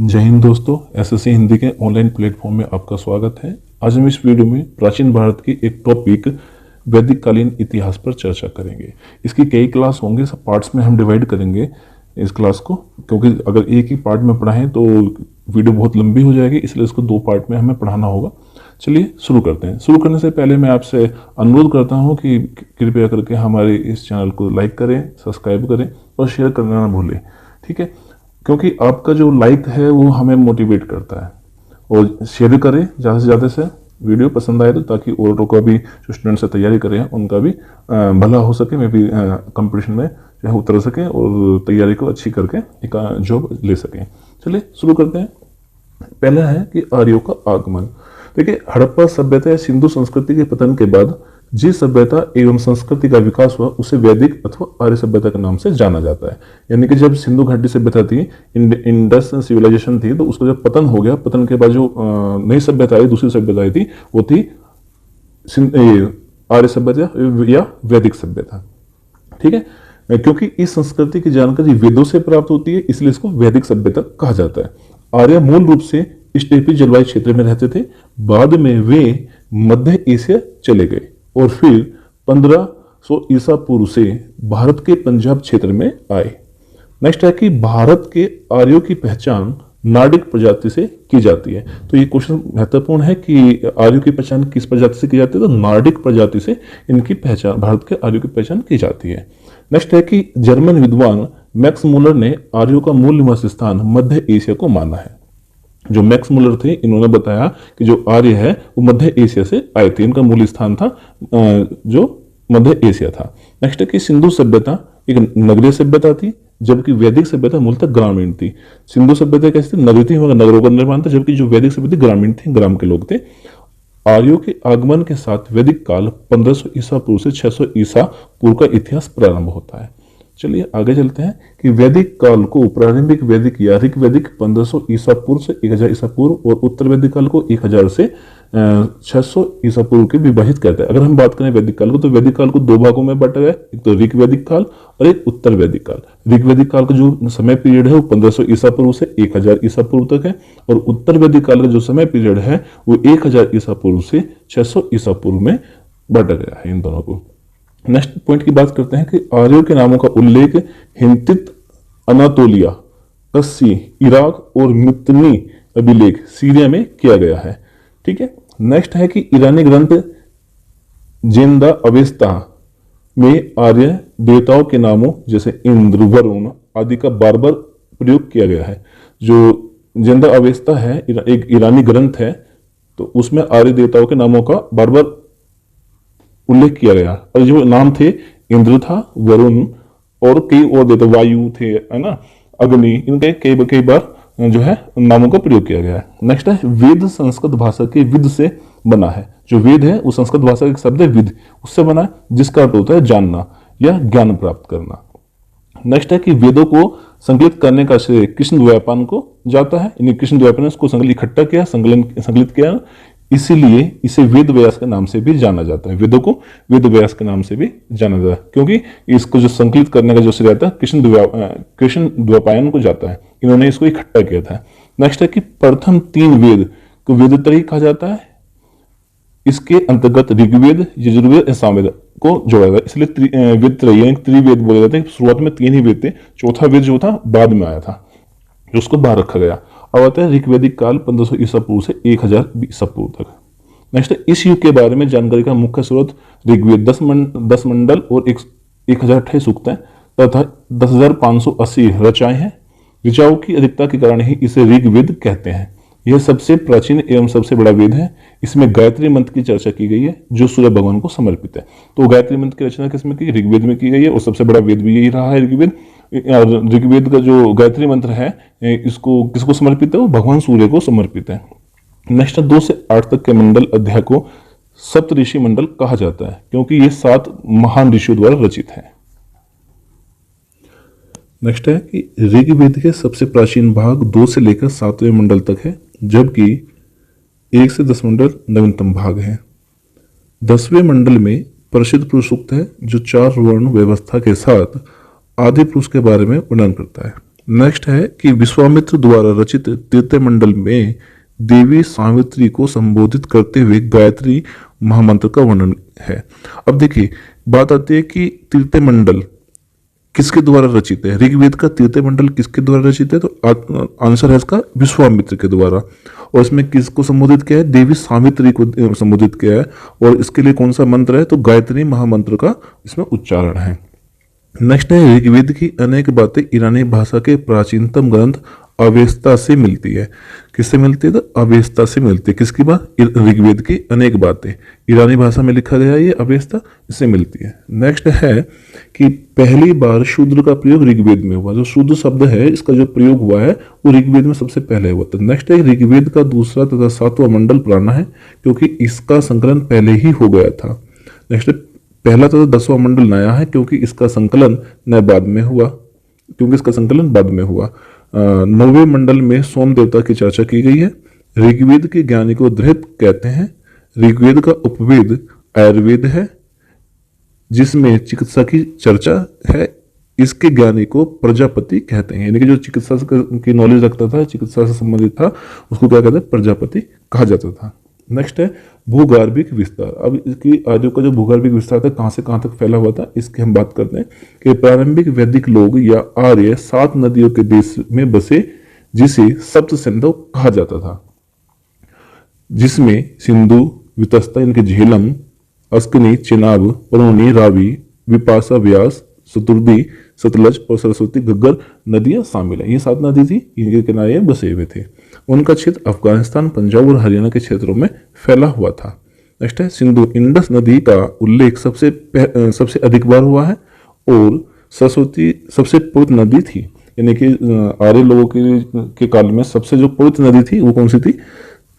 जय हिंद दोस्तों, एसएससी हिंदी के ऑनलाइन प्लेटफॉर्म में आपका स्वागत है। आज हम इस वीडियो में प्राचीन भारत की एक टॉपिक वैदिक कालीन इतिहास पर चर्चा करेंगे। इसकी कई क्लास होंगे, सब पार्ट्स में हम डिवाइड करेंगे इस क्लास को, क्योंकि अगर एक ही पार्ट में पढ़ाएं तो वीडियो बहुत लंबी हो जाएगी, इसलिए इसको दो पार्ट में हमें पढ़ाना होगा। चलिए शुरू करते हैं। शुरू करने से पहले मैं आपसे अनुरोध करता हूँ कि कृपया करके हमारे इस चैनल को लाइक करें, सब्सक्राइब करें और शेयर करना ना भूलें, ठीक है? क्योंकि आपका जो लाइक है वो हमें मोटिवेट करता है। और शेयर करें ज़्यादा से ज़्यादा से, वीडियो पसंद आए तो, ताकि और को भी जो स्टूडेंट्स से तैयारी कर रहे हैं उनका भी भला हो सके, मैं भी कंपटीशन में जो है उतर सकें और तैयारी को अच्छी करके एक जॉब ले सकें। चलिए शुरू करते हैं। पहला है कि आर्यों का आगमन। देखिए, हड़प्पा सभ्यता या सिंधु संस्कृति के पतन के बाद जिस सभ्यता एवं संस्कृति का विकास हुआ उसे वैदिक अथवा आर्य सभ्यता के नाम से जाना जाता है। यानी कि जब सिंधु घाटी सभ्यता थी, इंडस सिविलाइजेशन थी, तो उसका जब पतन हो गया, पतन के बाद जो नई सभ्यता आई, दूसरी सभ्यता आई थी, वो थी आर्य सभ्यता या वैदिक सभ्यता, ठीक है? क्योंकि इस संस्कृति की जानकारी वेदों से प्राप्त होती है, इसलिए इसको वैदिक सभ्यता कहा जाता है। आर्य मूल रूप से स्टेपी जलवायु क्षेत्र में रहते थे। बाद में वे मध्य एशिया चले गए और फिर 1500 ईसा पूर्व से भारत के पंजाब क्षेत्र में आए। नेक्स्ट है कि भारत के आर्यों की पहचान नार्डिक प्रजाति से की जाती है। तो ये क्वेश्चन महत्वपूर्ण है कि आर्यों की पहचान किस प्रजाति से की जाती है? तो नार्डिक प्रजाति से इनकी पहचान, भारत के आर्यों की पहचान की जाती है। नेक्स्ट है कि जर्मन विद्वान मैक्स मूलर ने आर्यों का मूल निवास स्थान मध्य एशिया को माना है। जो मैक्स मूलर थे, इन्होंने बताया कि जो आर्य है वो मध्य एशिया से आए थे, इनका मूल स्थान था जो मध्य एशिया था। नेक्स्ट है कि सिंधु सभ्यता एक नगरीय सभ्यता थी, जबकि वैदिक सभ्यता मूलतः ग्रामीण थी। सिंधु सभ्यता कैसी थी? नगरीय थी, मगर नगरों का निर्माण था, जबकि जो वैदिक सभ्यता ग्रामीण थी, ग्राम के लोग थे। आर्यों के आगमन के साथ वैदिक काल 1500 ईसा पूर्व से 600 ईसा पूर्व का इतिहास प्रारंभ होता है। चलिए आगे चलते हैं कि वैदिक काल को प्रारंभिक वैदिक या ऋग वैदिक 1500 ईसा पूर्व से 1000 ईसा पूर्व और उत्तर वैदिक काल को 1000 से 600 ईसा पूर्व के विभाजित करता है। अगर हम बात करें वैदिक काल को, तो वैदिक काल को दो भागों में बांटा गया, एक तो ऋग वैदिक काल और एक उत्तर वैदिक काल। ऋग वैदिक काल का जो समय पीरियड है वो 1500 ईसा पूर्व से 1000 ईसा पूर्व तक है, और उत्तर वैदिक काल का जो समय पीरियड है वो 1000 ईसा पूर्व से 600 ईसा पूर्व में बांटा गया है इन दोनों को। नेक्स्ट पॉइंट की बात करते हैं कि आर्यों के नामों का उल्लेख हिंतित, अनातोलिया, कस्सी, इराक और मितनी अभिलेख सीरिया में किया गया है, ठीक है? नेक्स्ट है कि ईरानी ग्रंथ जेंदा अवेस्ता में आर्य देवताओं के नामों जैसे इंद्र, वरुण आदि का बार बार प्रयोग किया गया है। जो जेंदा अवेस्ता है एक ईरानी ग्रंथ है, तो उसमें आर्य देवताओं के नामों का बार बार उल्लेख किया गया, और जो नाम थे इंद्र था, वरुण और कई और देवता, वायु थे, है ना, अग्नि, इनके कई बार जो है नामों का प्रयोग किया गया है। नेक्स्ट है वेद संस्कृत भाषा के विद से बना है। जो वेद है वो संस्कृत भाषा का शब्द है विद, उससे बना है, जिसका अर्थ होता है जानना या ज्ञान प्राप्त करना। नेक्स्ट है कि वेदों को संकलित करने का श्रेय कृष्णद्वैपायन को जाता है। यानी कृष्णद्वैपायन ने इसको इकट्ठा किया, संकलित किया, इसीलिए इसे वेद व्यास के नाम से भी जाना जाता है। वेदों को वेद व्यास के नाम से भी जाना जाता है, क्योंकि इसको जो संकलित करने का जो श्रेय आता है कृष्णद्वैपायन को जाता है। इन्होंने इसको इकट्ठा किया था। नेक्स्ट है कि प्रथम 3 वेद को वेदत्रयी कहा जाता है। इसके अंतर्गत ऋग्वेद, यजुर्वेद, सामवेद को जोड़ा जाता है, इसलिए वेदत्रयी त्रिवेद बोले जाते हैं। शुरुआत में 3 ही वेद थे, चौथा वेद जो था बाद में आया था, जो उसको बाहर रखा गया। अब आता है ऋग्वैदिक काल 1500 ईसा पूर्व से 1000 ईसा पूर्व तक। नेक्स्ट, इस युग के बारे में जानकारी का मुख्य स्रोत ऋग्वेद 10 मंडल और 1028 सूक्तें तथा 10,580 रचनाएं हैं। ऋचाओं की अधिकता के कारण ही इसे ऋग्वेद कहते हैं। यह सबसे प्राचीन एवं सबसे बड़ा वेद है। इसमें गायत्री मंत्र की चर्चा की गई है, जो सूर्य भगवान को समर्पित है। तो गायत्री मंत्र की रचना किसमें की? ऋग्वेद में की गई है, और सबसे बड़ा वेद भी यही रहा है ऋग्वेद। ऋग्वेद का जो गायत्री मंत्र है, इसको किसको समर्पित है? वो भगवान सूर्य को समर्पित है। नेक्स्ट 2 से 8 तक के मंडल अध्याय को सप्तऋषि मंडल कहा जाता है, क्योंकि ये 7 महान ऋषियों द्वारा रचित है। नेक्स्ट है कि ऋग्वेद के सबसे प्राचीन भाग 2 से लेकर 7वें मंडल तक है, जबकि 1 से 10 मंडल नवीनतम भाग है। 10वें मंडल में प्रसिद्ध पुरुष सूक्त है, जो 4 वर्ण व्यवस्था के साथ आदि पुरुष के बारे में वर्णन करता है। नेक्स्ट है कि विश्वामित्र द्वारा रचित तृतीय मंडल में देवी सावित्री को संबोधित करते हुए गायत्री महामंत्र का वर्णन है। अब देखिए बात आती है कि तृतीय मंडल किसके द्वारा रचित है, ऋग्वेद का तृतीय मंडल किसके द्वारा रचित है, तो आंसर है इसका विश्वामित्र के द्वारा। और इसमें किसको संबोधित किया है, देवी सावित्री को संबोधित किया है। और इसके लिए कौन सा मंत्र है, तो गायत्री महामंत्र का इसमें उच्चारण है। नेक्स्ट है ऋग्वेद की अनेक बातें ईरानी भाषा के प्राचीनतम ग्रंथ अवेस्ता से मिलती है। किससे मिलती है, तो अवेस्ता से मिलती है। किसकी बात, ऋग्वेद की अनेक बातें ईरानी भाषा में लिखा गया, ये अवेस्ता इससे मिलती है। नेक्स्ट है कि पहली बार शूद्र का प्रयोग ऋग्वेद में हुआ। जो शूद्र शब्द है इसका जो प्रयोग हुआ है वो ऋग्वेद में सबसे पहले हुआ था। नेक्स्ट है ऋग्वेद का दूसरा तथा सातवां मंडल पुराना है क्योंकि इसका संकलन पहले ही हो गया था। नेक्स्ट पहला तथा 10वां मंडल नया है क्योंकि इसका संकलन न बाद में हुआ, क्योंकि इसका संकलन बाद में हुआ। 9वें मंडल में सोम देवता की चर्चा की गई है। ऋग्वेद के ज्ञानी को धृत कहते हैं। ऋग्वेद का उपवेद आयुर्वेद है जिसमें चिकित्सा की चर्चा है। इसके ज्ञानी को प्रजापति कहते हैं, यानी कि जो चिकित्सा की नॉलेज रखता था, चिकित्सा से संबंधित था, उसको क्या कहते हैं, प्रजापति कहा जाता था। नेक्स्ट है भूगर्भिक विस्तार। अब इसकी आर्यों का जो भूगर्भिक विस्तार था कहाँ से कहाँ तक फैला हुआ था, इसकी हम बात करते हैं कि प्रारंभिक वैदिक लोग या आर्य 7 नदियों के देश में बसे जिसे सप्त सिंधु कहा जाता था, जिसमें सिंधु, वितस्ता इनके झेलम, अस्कनी, चिनाब, परौनी, रावी, विपाशा, व्यास, शतुर्दी, सतलज और सरस्वती घग्गर नदियां शामिल हैं। ये 7 नदी थी, इनके किनारे बसे हुए थे। उनका क्षेत्र अफगानिस्तान, पंजाब और हरियाणा के क्षेत्रों में फैला हुआ था। नेक्स्ट है सिंधु इंडस नदी का उल्लेख सबसे अधिक बार हुआ है और सरस्वती सबसे पवित्र नदी थी, यानी कि आर्य लोगों के काल में सबसे जो पवित्र नदी थी वो कौन सी थी,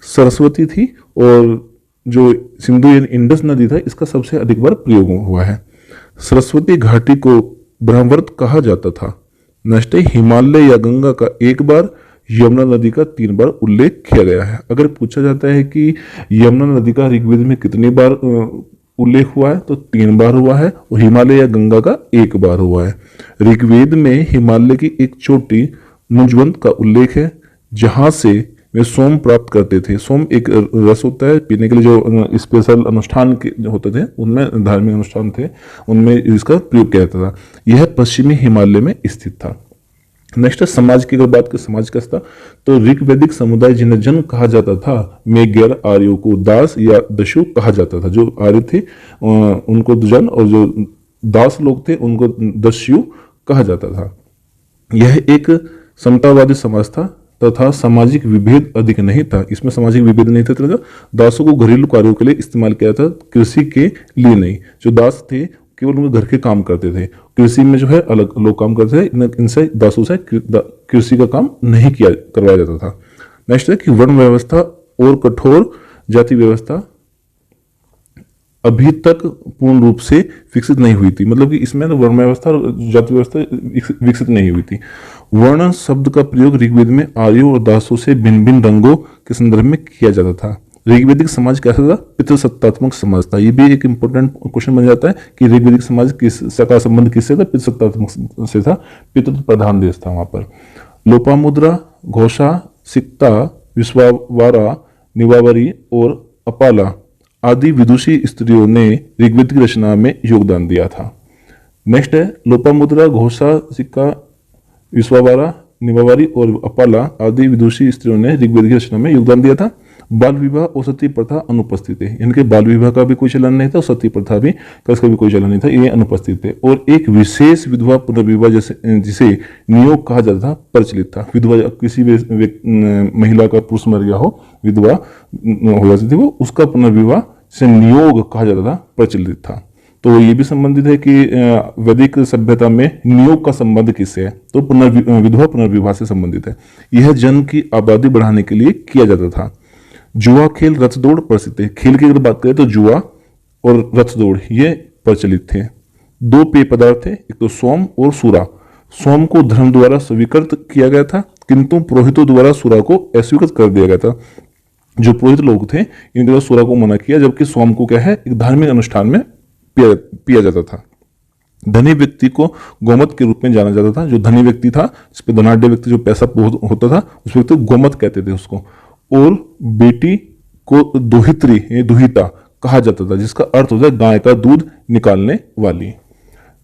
सरस्वती थी। और जो सिंधु इंडस नदी था इसका सबसे अधिक बार प्रयोग हुआ है। सरस्वती घाटी को ब्रह्मवर्त कहा जाता था। नेक्स्ट है हिमालय या गंगा का एक बार, यमुना नदी का 3 बार उल्लेख किया गया है। अगर पूछा जाता है कि यमुना नदी का ऋग्वेद में कितनी बार उल्लेख हुआ है, तो 3 बार हुआ है और हिमालय या गंगा का 1 बार हुआ है। ऋग्वेद में हिमालय की एक चोटी मुंजवंत का उल्लेख है जहां से वे सोम प्राप्त करते थे। सोम एक रस होता है पीने के लिए, जो स्पेशल अनुष्ठान के जो होते थे उनमें, धार्मिक अनुष्ठान थे उनमें इसका प्रयोग किया जाता था। यह पश्चिमी हिमालय में स्थित था। नेक्स्ट है समाज की अगर बात करें, समाज कैसा था, तो ऋग्वैदिक समुदाय जिन्हें जन कहा जाता था में गैर आर्यों को दास या दस्यु कहा जाता था। जो आर्य थे उनको जन और जो दास लोग थे उनको दस्यु कहा जाता था। यह एक समतावादी समाज था तथा सामाजिक विभेद अधिक नहीं था। इसमें सामाजिक विभेद नहीं था, तो दासों को घरेलू कार्यों के लिए इस्तेमाल किया था, कृषि के लिए नहीं। जो दास थे केवल उनके घर के काम करते थे, कृषि में जो है अलग लोग काम करते थे, इनसे दासों से कृषि का काम नहीं करवाया जाता था। नेक्स्ट है कि वर्ण व्यवस्था और कठोर जाति व्यवस्था अभी तक पूर्ण रूप से विकसित नहीं हुई थी। मतलब कि इसमें वर्ण व्यवस्था और जाति व्यवस्था विकसित नहीं हुई थी। वर्ण शब्द का प्रयोग ऋग्वेद में आर्यों और दासों से भिन्न भिन्न रंगों के संदर्भ में किया जाता था। ऋग्वैदिक समाज कैसा था, पितृसत्तात्मक समाज था। ये भी एक इंपॉर्टेंट क्वेश्चन बन जाता है कि ऋग्वैदिक समाज का संबंध किससे था, पितृसत्तात्मक से था, पितृ प्रधान देश था वहां पर। लोपामुद्रा, घोषा, सिक्ता, विश्वावारा, निवावरी और अपाला आदि विदुषी स्त्रियों ने ऋग्वेद की रचना में योगदान दिया था। नेक्स्ट है लोपामुद्रा, घोषा, सिक्का, विश्वावारा, निवावरी और अपाला आदि विदुषी स्त्रियों ने ऋग्वेद की रचना में योगदान दिया था। बाल विवाह और सती प्रथा अनुपस्थित है। इनके बाल विवाह का भी कोई चलन नहीं था और सती प्रथा भी का भी कोई चलन नहीं था, ये अनुपस्थित थे। और एक विशेष विधवा पुनर्विवाह जिसे नियोग कहा जाता था प्रचलित था। विधवा किसी भी महिला का पुरुष मर गया हो, विधवा हो जाती थी वो, उसका पुनर्विवाह से नियोग कहा जाता था, प्रचलित था। तो ये भी संबंधित है कि वैदिक सभ्यता में नियोग का संबंध किससे है, तो विधवा पुनर्विवाह से संबंधित है। यह जन की आबादी बढ़ाने के लिए किया जाता था। जुआ खेल, रथ दौड़ प्रसिद्ध है। खेल की अगर बात करें तो जुआ और रथ दौड़ ये प्रचलित थे। 2 पेय पदार्थ थे, एक तो सोम और सूरा। सोम को धर्म द्वारा स्वीकृत किया गया था किंतु पुरोहितों द्वारा सूरा को अस्वीकृत कर दिया गया था। जो पुरोहित लोग थे इनके द्वारा सूरा को मना किया, जबकि सोम को क्या है एक धार्मिक अनुष्ठान में पिया जाता था। धनी व्यक्ति को गोमत के रूप में जाना जाता था। जो धनी व्यक्ति था, जिस पे धनाढ़ व्यक्ति जो पैसा बहुत होता था, उस व्यक्ति को गोमत कहते थे उसको। और बेटी को दोहित्री या दुहिता कहा जाता था, जिसका अर्थ होता है गाय का दूध निकालने वाली।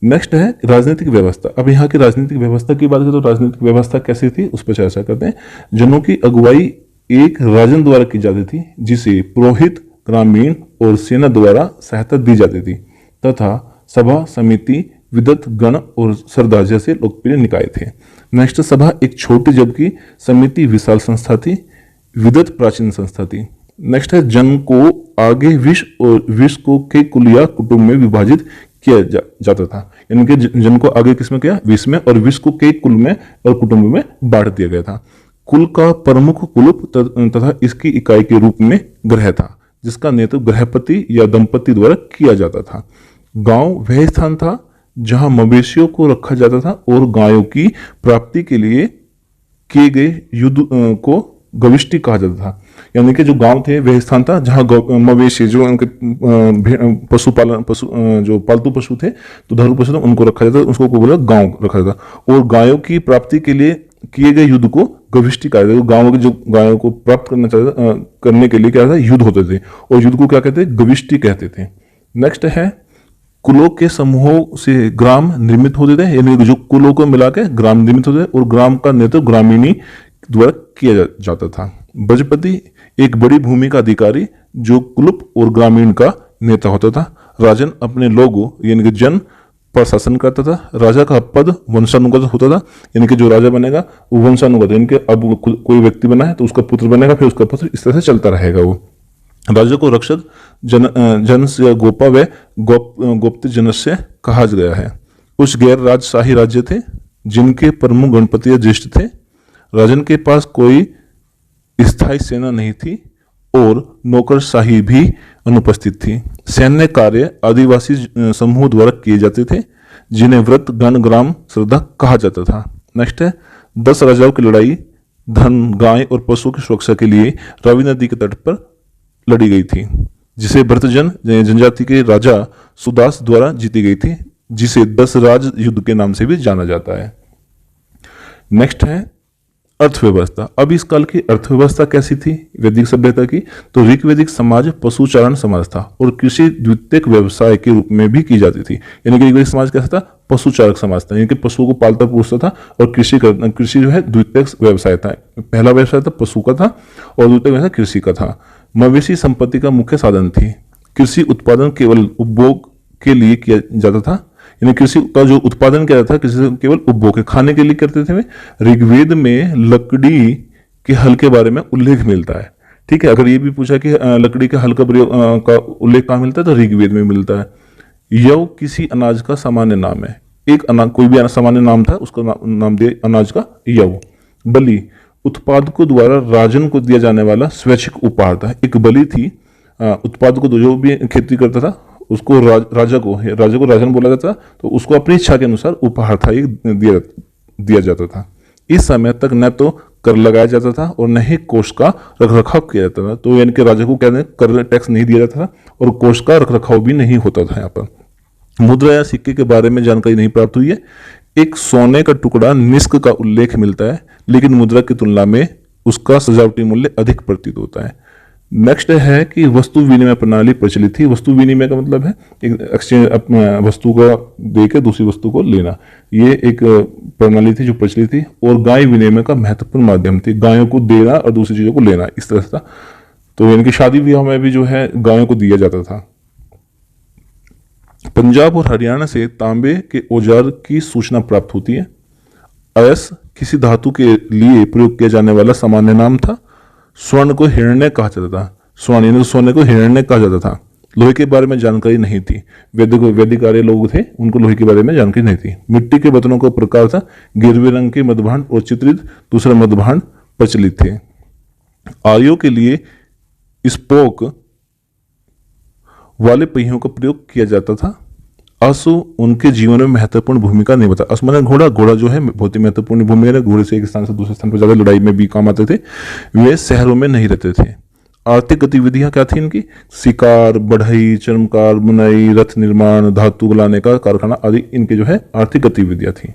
नेक्स्ट है राजनीतिक व्यवस्था। अब यहाँ की राजनीतिक व्यवस्था की बात करें तो राजनीतिक व्यवस्था कैसी थी उस पर चर्चा करते हैं। जनों की अगुवाई एक राजन द्वारा की जाती थी, जिसे पुरोहित, ग्रामीण और सेना द्वारा सहायता दी जाती थी, तथा सभा, समिति, विदत गण और सरदार जैसे लोकप्रिय निकाय थे। नेक्स्ट, सभा एक छोटी जबकि समिति विशाल संस्था थी, विदत प्राचीन संस्था थी। नेक्स्ट है जन को आगे विष और विष को के कुल या कुटुंब में विभाजित किया जाता था। यानी कि जन को आगे किसमें किया, विष में, और विष को के कुल में और कुटुंब में बांट दिया गया था। कुल का प्रमुख कुलुप तथा इसकी इकाई के रूप में ग्रह था, जिसका नेतृत्व गृहपति या दंपति द्वारा किया जाता था। गांव वह स्थान था जहां मवेशियों को रखा जाता था और गायों की प्राप्ति के लिए किए गए युद्ध को गविष्टि कहा जाता था। यानी कि जो गांव थे वह स्थान था जहां मवेशी, जो उनके पशु जो पालतू पशु थे, तो दुधारू पशु थे, उनको रखा जाता था, उसको बोला गांव रखा जाता था। और गायों की प्राप्ति के लिए किए गए युद्ध को गविष्टि कहा जाता था। गांव के जो गायों को प्राप्त करने के लिए क्या था, युद्ध होते थे, और युद्ध को क्या कहते थे, गविष्टि कहते थे। नेक्स्ट है कुलों के समूहों से ग्राम निर्मित होते थे, यानी जो कुलों को मिला के ग्राम निर्मित होते थे, और ग्राम का नेतृत्व ग्रामीणी द्वारा किया जाता था। ब्रजपति एक बड़ी भूमि का अधिकारी जो कुलुप और ग्रामीण का नेता होता था। राजन अपने लोगों यानी कि जन पर शासन करता था। राजा का पद वंशानुगत होता था, यानी कि जो राजा बनेगा वो वंशानुगत, यानी कि अब कोई व्यक्ति बना है तो उसका पुत्र बनेगा, फिर उसका पुत्र, इस तरह से चलता रहेगा वो। राजा को रक्षक जन से गोपा व गोप्त जन से कहा गया है। कुछ गैर राजशाही राज्य थे जिनके प्रमुख गणपति ज्येष्ठ थे। राजन के पास कोई स्थायी सेना नहीं थी और नौकरशाही भी अनुपस्थित थी। सैन्य कार्य आदिवासी समूह द्वारा किए जाते थे, जिन्हें व्रत गण ग्राम श्रद्धा कहा जाता था। नेक्स्ट है 10 राजाओं की लड़ाई धन, गाय और पशुओं की सुरक्षा के लिए रावी नदी के तट पर लड़ी गई थी, जिसे भरतजन जनजाति के राजा सुदास द्वारा जीती गई थी, जिसे 10 राज युद्ध के नाम से भी जाना जाता है। नेक्स्ट है अर्थव्यवस्था। अब इस काल की अर्थव्यवस्था कैसी थी वैदिक सभ्यता की, तो ऋग्वैदिक समाज पशुचारण समाज था और कृषि द्वितीयक व्यवसाय के रूप में भी की जाती थी। यानी कि ऋग्वैदिक समाज कैसा था, पशुचारक समाज था, यानी कि पशुओं को पालता पोसता था, और कृषि जो है द्वितीयक व्यवसाय था। पहला व्यवसाय था पशु का था और द्वितीय व्यवसाय कृषि का था। मवेशी संपत्ति का मुख्य साधन थी। कृषि उत्पादन केवल उपभोग के लिए किया जाता था, यानी कृषि का जो उत्पादन किया जाता था कृषि केवल उपभोग के खाने के लिए करते थे। ऋग्वेद में लकड़ी के हल के बारे में उल्लेख मिलता है। ठीक है, अगर ये भी पूछा कि लकड़ी के हल का प्रयोग का उल्लेख कहाँ मिलता है, तो ऋग्वेद में मिलता है। यव किसी अनाज का सामान्य नाम है। एक अनाज, कोई भी सामान्य नाम था, उसका नाम दिया अनाज का यव। बलि उत्पादकों द्वारा राजन को दिया जाने वाला स्वैच्छिक उपहार था। एक बलि थी, उत्पादकों जो भी खेती करता था उसको राजा को राजन बोला जाता, तो उसको अपनी इच्छा के अनुसार उपहार था ये दिया जाता था। इस समय तक न तो कर लगाया जाता था और न ही कोष का रखरखाव किया जाता था। तो यानी कि राजा को क्या कर टैक्स नहीं दिया जाता था और कोष का रखरखाव भी नहीं होता था। यहाँ पर मुद्रा या सिक्के के बारे में जानकारी नहीं प्राप्त हुई है। एक सोने का टुकड़ा निष्क का उल्लेख मिलता है, लेकिन मुद्रा की तुलना में उसका सजावटी मूल्य अधिक प्रतीत होता है। नेक्स्ट है कि वस्तु विनिमय प्रणाली प्रचलित थी। वस्तु विनिमय का मतलब है एक एक्सचेंज, वस्तु को देकर दूसरी वस्तु को लेना, ये एक प्रणाली थी जो प्रचलित थी। और गाय विनिमय का महत्वपूर्ण माध्यम थी, गायों को देना और दूसरी चीजों को लेना, इस तरह से था। तो यानी कि शादी विवाह में भी जो है गायों को दिया जाता था। पंजाब और हरियाणा से तांबे के औजार की सूचना प्राप्त होती है। अयस किसी धातु के लिए प्रयोग किया जाने वाला सामान्य नाम था। स्वर्ण को हिरण्य कहा जाता था। स्वर्ण यानी सोने को हिरण्य कहा जाता था। लोहे के बारे में जानकारी नहीं थी। वैदिक आर्य लोग थे, उनको लोहे के बारे में जानकारी नहीं थी। मिट्टी के बर्तनों का प्रकार था गिरवे रंग के मध्यभांड और चित्रित दूसरे मध्यभांड प्रचलित थे। आर्यों के लिए स्पोक वाले पहियों का प्रयोग किया जाता था। अश्व उनके जीवन में महत्वपूर्ण भूमिका नहीं बता। अश्व माने घोड़ा जो है बहुत ही महत्वपूर्ण भूमिका है। घोड़े से एक स्थान से दूसरे स्थान पर ज्यादा लड़ाई में भी काम आते थे। वे शहरों में नहीं रहते थे। आर्थिक गतिविधियां क्या थी इनकी? शिकार, बढ़ई, चर्मकार, बुनाई, रथ निर्माण, धातु गलाने का कारखाना आदि इनके जो है आर्थिक गतिविधियां थी।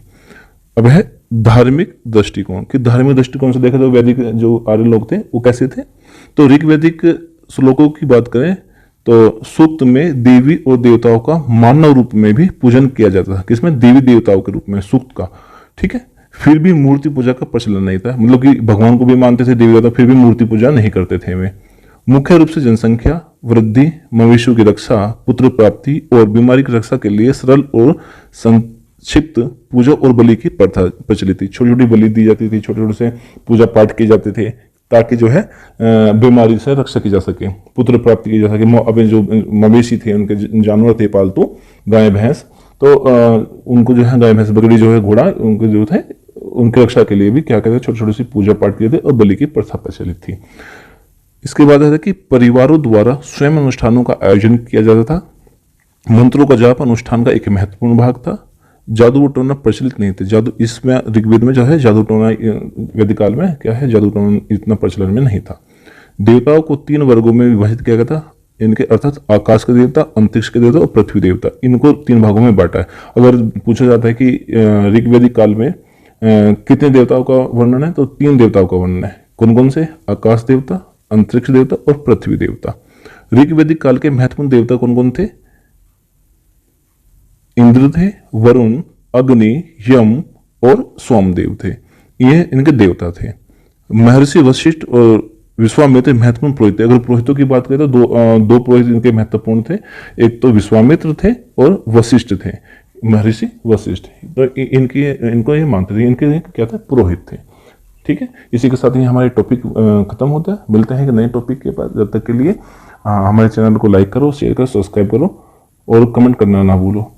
अब है धार्मिक दृष्टिकोण, कि धार्मिक दृष्टिकोण से देखें तो वैदिक जो आर्य लोग थे वो कैसे थे? तो ऋग्वैदिक श्लोकों की बात करें तो सूक्त में देवी और देवताओं का मानव रूप में भी पूजन किया जाता था। किसमें? देवी देवताओं के रूप में, सूक्त का। ठीक है, फिर भी मूर्ति पूजा का प्रचलन नहीं था, मतलब कि भगवान को भी मानते थे देवी देवता, फिर भी मूर्ति पूजा नहीं करते थे वे। मुख्य रूप से जनसंख्या वृद्धि, मवेशियों की रक्षा, पुत्र प्राप्ति और बीमारी की रक्षा के लिए सरल और संक्षिप्त पूजा और बलि की प्रथा प्रचलित थी। छोटी छोटी बलि दी जाती थी, छोटे छोटे से पूजा पाठ किए जाते थे, ताकि जो है बीमारी से रक्षा की जा सके, पुत्र प्राप्ति की जा सके। अब जो मवेशी थे, उनके जानवर थे पालतू, गाय भैंस, तो उनको जो है गाय भैंस बकरी जो है घोड़ा, उनको जो थे उनकी रक्षा के लिए भी क्या कहते हैं छोटी छोटी सी पूजा पाठ किए थे और बलि की प्रथा प्रचलित थी। इसके बाद है कि परिवारों द्वारा स्वयं अनुष्ठानों का आयोजन किया जाता था। मंत्रों का जाप अनुष्ठान का एक महत्वपूर्ण भाग था। जादू टोना प्रचलित नहीं थे। जादू, इसमें ऋग्वेद में जो है जादू टोना, वैदिक काल में क्या है जादू टोना इतना प्रचलन में नहीं था। देवताओं को 3 वर्गों में विभाजित किया गया था इनके, अर्थात आकाश के देवता, अंतरिक्ष के देवता और पृथ्वी देवता, इनको 3 भागों में बांटा है। अगर पूछा जाता है कि ऋग्वैदिक काल में कितने देवताओं का वर्णन है, तो 3 देवताओं का वर्णन है। कौन कौन से? आकाश देवता, अंतरिक्ष देवता और पृथ्वी देवता। ऋग्वैदिक काल के महत्वपूर्ण देवता कौन कौन थे? इंद्र थे, वरुण, अग्नि, यम और सोमदेव थे। ये इनके देवता थे। महर्षि वशिष्ठ और विश्वामित्र महत्वपूर्ण पुरोहित थे। अगर पुरोहितों की बात करें तो दो पुरोहित इनके महत्वपूर्ण थे। एक तो विश्वामित्र थे और वशिष्ठ थे, महर्षि वशिष्ठ। तो इनको ये मानते थे, इनके क्या थे? पुरोहित थे। ठीक है, इसी के साथ ही हमारे टॉपिक खत्म होता है। मिलते हैं कि नए टॉपिक के पास। जब तक के लिए हमारे चैनल को लाइक करो, शेयर करो, सब्सक्राइब करो और कमेंट करना ना भूलो।